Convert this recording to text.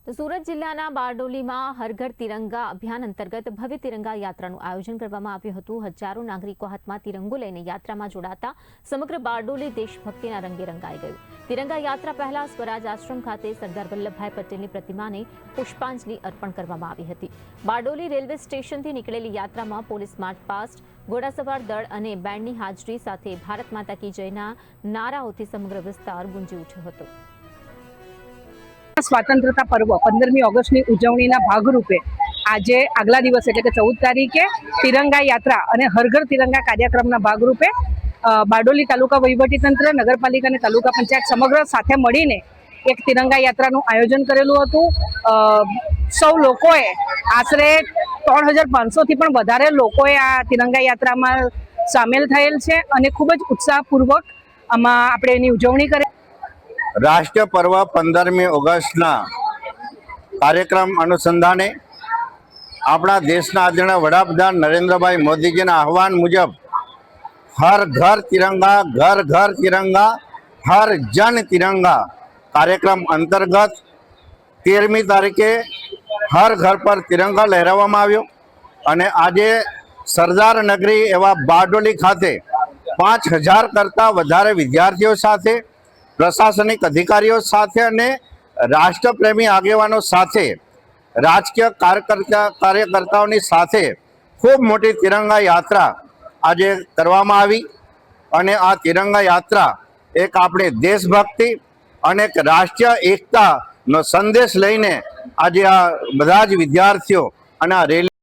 તો સુરત જિલ્લાના બારડોલીમાં હર ઘર તિરંગા અભિયાન અંતર્ગત ભવ્ય તિરંગા યાત્રાનું આયોજન કરવામાં આવ્યું હતું। હજારો નાગરિકો હાથમાં તિરંગો લઈને યાત્રામાં જોડાતા સમગ્ર બારડોલી દેશભક્તિના રંગે રંગાઈ ગયું। તિરંગા યાત્રા પહેલા સ્વરાજ આશ્રમ ખાતે સરદાર વલ્લભભાઈ પટેલની પ્રતિમાને પુષ્પાંજલિ અર્પણ કરવામાં આવી હતી। બારડોલી રેલવે સ્ટેશનથી નીકળેલી યાત્રામાં પોલીસ માર્ચ પાસ્ટ, ઘોડાસવાર દળ અને બેન્ડની હાજરી સાથે ભારત માતા કી જયના નારાઓથી સમગ્ર વિસ્તાર ગુંજી ઉઠ્યો હતો। સ્વાતંત્રતા પર્વ 15મી ઓગસ્ટની ઉજવણીના ભાગરૂપે આજે આગલા દિવસ એટલે કે 14 તારીખે તિરંગા યાત્રા અને હર ઘર તિરંગા કાર્યક્રમના ભાગરૂપે બારડોલી તાલુકા વહીવટીતંત્ર, નગરપાલિકા અને તાલુકા પંચાયત સમગ્ર સાથે મળીને એક તિરંગા યાત્રાનું આયોજન કરેલું હતું। સૌ લોકોએ આશરે 3500થી પણ વધારે લોકોએ આ તિરંગા યાત્રામાં સામેલ થયેલ છે અને ખૂબ જ ઉત્સાહપૂર્વક આમાં આપણે એની ઉજવણી કરી। રાષ્ટ્રીય પર્વ 15મી ઓગસ્ટના કાર્યક્રમ અનુસંધાને આપણા દેશના આદરણીય વડાપ્રધાન નરેન્દ્રભાઈ મોદીજીના આહવાન મુજબ હર ઘર તિરંગા, ઘર ઘર તિરંગા, હર જન તિરંગા કાર્યક્રમ અંતર્ગત 13મી તારીખે હર ઘર પર તિરંગા લહેરાવવામાં આવ્યો અને આજે સરદાર નગરી એવા બારડોલી ખાતે 5000 કરતાં વધારે વિદ્યાર્થીઓ સાથે, પ્રશાસનિક અધિકારીઓ સાથે અને રાષ્ટ્રપ્રેમી આગેવાનો સાથે, રાજકીય કાર્યકર્તાઓની સાથે ખૂબ મોટી તિરંગા યાત્રા આજે કરવામાં આવી અને આ તિરંગા યાત્રા એક આપણી દેશભક્તિ અને એક રાષ્ટ્રીય એકતાનો સંદેશ લઈને આજે આ બધા જ વિદ્યાર્થીઓ અને આ રેલી